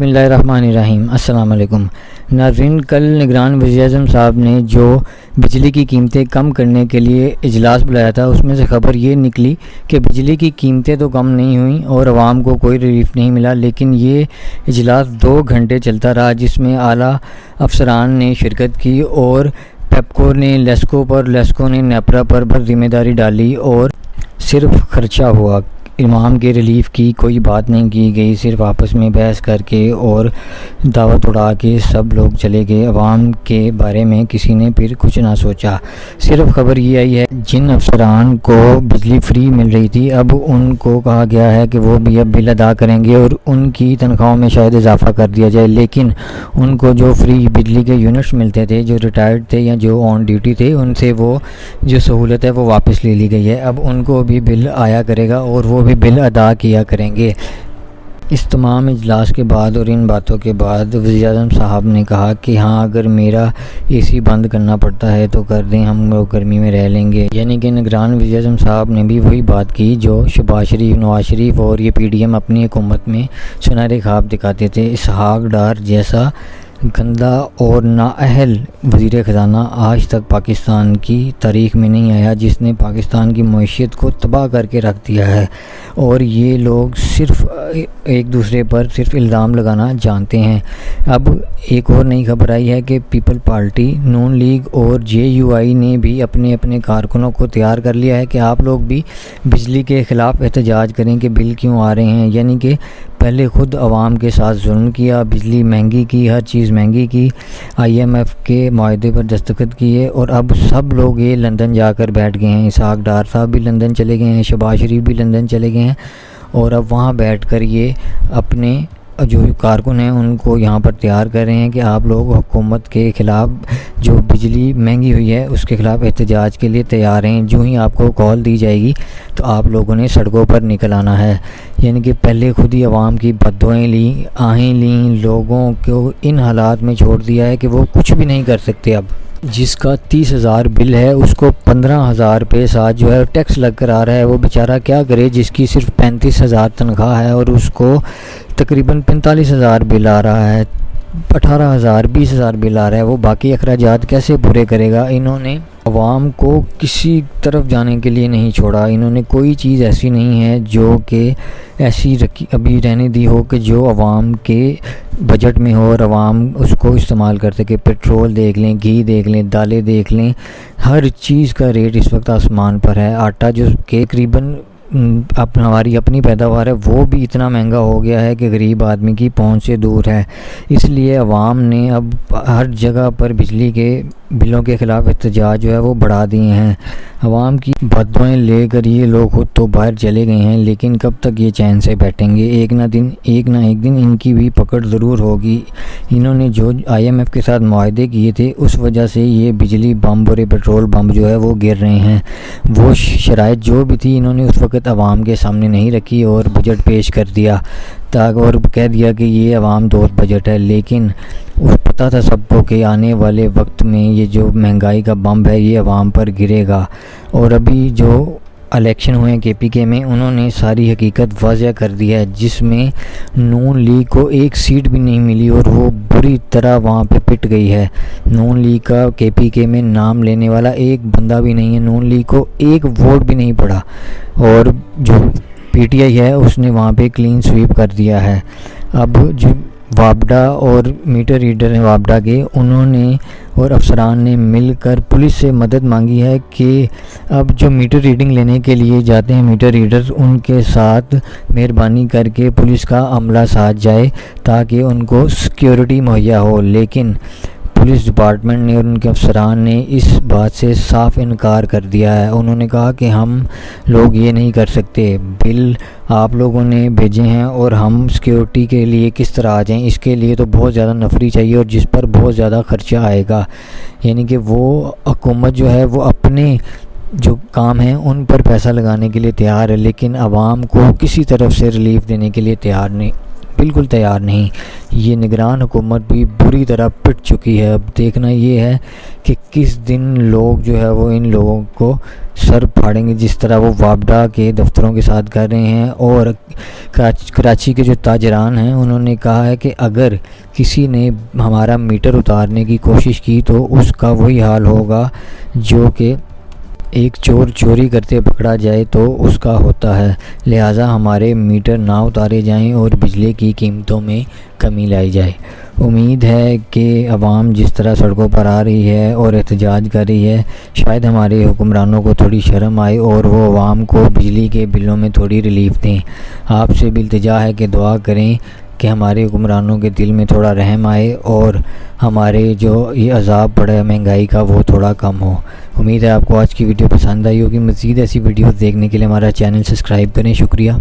بسم اللہ الرحمن الرحیم۔ السلام علیکم ناظرین، کل نگران وزیر اعظم صاحب نے جو بجلی کی قیمتیں کم کرنے کے لیے اجلاس بلایا تھا، اس میں سے خبر یہ نکلی کہ بجلی کی قیمتیں تو کم نہیں ہوئیں اور عوام کو کوئی ریلیف نہیں ملا، لیکن یہ اجلاس 2 گھنٹے چلتا رہا، جس میں اعلیٰ افسران نے شرکت کی اور پیپکو نے لیسکو پر، لیسکو نے نیپرا پر ذمہ داری ڈالی اور صرف خرچہ ہوا۔ عوام کے ریلیف کی کوئی بات نہیں کی گئی، صرف آپس میں بحث کر کے اور دعوت اڑا کے سب لوگ چلے گئے۔ عوام کے بارے میں کسی نے پھر کچھ نہ سوچا۔ صرف خبر یہ آئی ہے جن افسران کو بجلی فری مل رہی تھی، اب ان کو کہا گیا ہے کہ وہ بھی اب بل ادا کریں گے اور ان کی تنخواہوں میں شاید اضافہ کر دیا جائے، لیکن ان کو جو فری بجلی کے یونٹس ملتے تھے، جو ریٹائرڈ تھے یا جو آن ڈیوٹی تھے، ان سے وہ جو سہولت ہے وہ واپس لے لی گئی ہے۔ اب ان کو بھی بل آیا کرے گا اور وہ بھی بل ادا کیا کریں گے۔ اس تمام اجلاس کے بعد اور ان باتوں کے بعد وزیر اعظم صاحب نے کہا کہ ہاں، اگر میرا اے سی بند کرنا پڑتا ہے تو کر دیں، ہم لوگ گرمی میں رہ لیں گے۔ یعنی کہ نگران وزیر اعظم صاحب نے بھی وہی بات کی جو شہباز شریف، نواز شریف اور یہ پی ڈی ایم اپنی حکومت میں سنہرے خواب دکھاتے تھے۔ اسحاق ڈار جیسا گندا اور نااہل وزیر خزانہ آج تک پاکستان کی تاریخ میں نہیں آیا، جس نے پاکستان کی معیشت کو تباہ کر کے رکھ دیا ہے، اور یہ لوگ صرف ایک دوسرے پر صرف الزام لگانا جانتے ہیں۔ اب ایک اور نئی خبر آئی ہے کہ پیپل پارٹی، نون لیگ اور جے یو آئی نے بھی اپنے کارکنوں کو تیار کر لیا ہے کہ آپ لوگ بھی بجلی کے خلاف احتجاج کریں کہ بل کیوں آ رہے ہیں۔ یعنی کہ پہلے خود عوام کے ساتھ ظلم کیا، بجلی مہنگی کی، ہر چیز مہنگی کی، آئی ایم ایف کے معاہدے پر دستخط کیے، اور اب سب لوگ یہ لندن جا کر بیٹھ گئے ہیں۔ اسحاق ڈار صاحب بھی لندن چلے گئے ہیں، شہباز شریف بھی لندن چلے گئے ہیں، اور اب وہاں بیٹھ کر یہ اپنے جو کارکن ہیں ان کو یہاں پر تیار کر رہے ہیں کہ آپ لوگ حکومت کے خلاف، جو بجلی مہنگی ہوئی ہے اس کے خلاف احتجاج کے لیے تیار ہیں۔ جو ہی آپ کو کال دی جائے گی تو آپ لوگوں نے سڑکوں پر نکل آنا ہے۔ یعنی کہ پہلے خود ہی عوام کی بددعائیں لیں، آہیں لیں، لوگوں کو ان حالات میں چھوڑ دیا ہے کہ وہ کچھ بھی نہیں کر سکتے۔ اب جس کا 30,000 بل ہے اس کو 15,000 روپے ساتھ جو ہے ٹیکس لگ کر آ رہا ہے، وہ بیچارہ کیا کرے جس کی صرف 35,000 تنخواہ ہے اور اس کو تقریباً 45,000 بل آ رہا ہے، 18,000 20,000 بل آ رہا ہے، وہ باقی اخراجات کیسے پورے کرے گا؟ انہوں نے عوام کو کسی طرف جانے کے لیے نہیں چھوڑا، انہوں نے کوئی چیز ایسی نہیں ہے جو کہ ایسی ابھی رہنے دی ہو کہ جو عوام کے بجٹ میں ہو اور عوام اس کو استعمال کر سکے۔ پیٹرول دیکھ لیں، گھی دیکھ لیں، دالیں دیکھ لیں، ہر چیز کا ریٹ اس وقت آسمان پر ہے۔ آٹا جو کہ تقریباً ہماری اپنی پیداوار ہے وہ بھی اتنا مہنگا ہو گیا ہے کہ غریب آدمی کی پہنچ سے دور ہے۔ اس لیے عوام نے اب ہر جگہ پر بجلی کے بلوں کے خلاف احتجاج جو ہے وہ بڑھا دیے ہیں۔ عوام کی بددعائیں لے کر یہ لوگ خود تو باہر چلے گئے ہیں، لیکن کب تک یہ چین سے بیٹھیں گے؟ ایک نہ ایک دن ان کی بھی پکڑ ضرور ہوگی۔ انہوں نے جو آئی ایم ایف کے ساتھ معاہدے کیے تھے اس وجہ سے یہ بجلی بمب اور پیٹرول بمب جو ہے وہ گر رہے ہیں۔ وہ شرائط جو بھی تھی انہوں نے اس وقت عوام کے سامنے نہیں رکھی اور بجٹ پیش کر دیا اور کہہ دیا کہ یہ عوام دوست بجٹ ہے، لیکن پتہ تھا سب کو کہ آنے والے وقت میں یہ جو مہنگائی کا بمب ہے یہ عوام پر گرے گا۔ اور ابھی جو الیکشن ہوئے کے پی کے میں انہوں نے ساری حقیقت واضح کر دی ہے، جس میں نون لیگ کو ایک سیٹ بھی نہیں ملی اور وہ بری طرح وہاں پہ پٹ گئی ہے۔ نون لیگ کا کے پی کے میں نام لینے والا ایک بندہ بھی نہیں ہے، نون لیگ کو ایک ووٹ بھی نہیں پڑا، اور جو پی ٹی آئی ہے اس نے وہاں پہ کلین سویپ کر دیا ہے۔ اب جو وابڈا اور میٹر ریڈر ہیں وابڈا کے، انہوں نے اور افسران نے مل کر پولیس سے مدد مانگی ہے کہ اب جو میٹر ریڈنگ لینے کے لیے جاتے ہیں میٹر ریڈرز، ان کے ساتھ مہربانی کر کے پولیس کا عملہ ساتھ جائے تاکہ ان کو سیکیورٹی مہیا ہو، لیکن پولیس ڈپارٹمنٹ نے اور ان کے افسران نے اس بات سے صاف انکار کر دیا ہے۔ انہوں نے کہا کہ ہم لوگ یہ نہیں کر سکتے، بل آپ لوگوں نے بھیجے ہیں اور ہم سیکیورٹی کے لیے کس طرح آ جائیں، اس کے لیے تو بہت زیادہ نفری چاہیے اور جس پر بہت زیادہ خرچہ آئے گا۔ یعنی کہ وہ حکومت جو ہے وہ اپنے جو کام ہیں ان پر پیسہ لگانے کے لیے تیار ہے، لیکن عوام کو کسی طرف سے ریلیف دینے کے لیے تیار نہیں، بالکل تیار نہیں۔ یہ نگران حکومت بھی بری طرح پٹ چکی ہے۔ اب دیکھنا یہ ہے کہ کس دن لوگ جو ہے وہ ان لوگوں کو سر پھاڑیں گے، جس طرح وہ وابڈا کے دفتروں کے ساتھ کر رہے ہیں۔ اور کراچی کے جو تاجران ہیں انہوں نے کہا ہے کہ اگر کسی نے ہمارا میٹر اتارنے کی کوشش کی تو اس کا وہی حال ہوگا جو کہ ایک چور چوری کرتے پکڑا جائے تو اس کا ہوتا ہے، لہٰذا ہمارے میٹر نہ اتارے جائیں اور بجلی کی قیمتوں میں کمی لائی جائے۔ امید ہے کہ عوام جس طرح سڑکوں پر آ رہی ہے اور احتجاج کر رہی ہے، شاید ہمارے حکمرانوں کو تھوڑی شرم آئے اور وہ عوام کو بجلی کے بلوں میں تھوڑی ریلیف دیں۔ آپ سے بھی التجا ہے کہ دعا کریں کہ ہمارے حکمرانوں کے دل میں تھوڑا رحم آئے اور ہمارے جو یہ عذاب پڑا ہے مہنگائی کا وہ تھوڑا کم ہو۔ امید ہے آپ کو آج کی ویڈیو پسند آئی ہوگی۔ مزید ایسی ویڈیوز دیکھنے کے لیے ہمارا چینل سبسکرائب کریں۔ شکریہ۔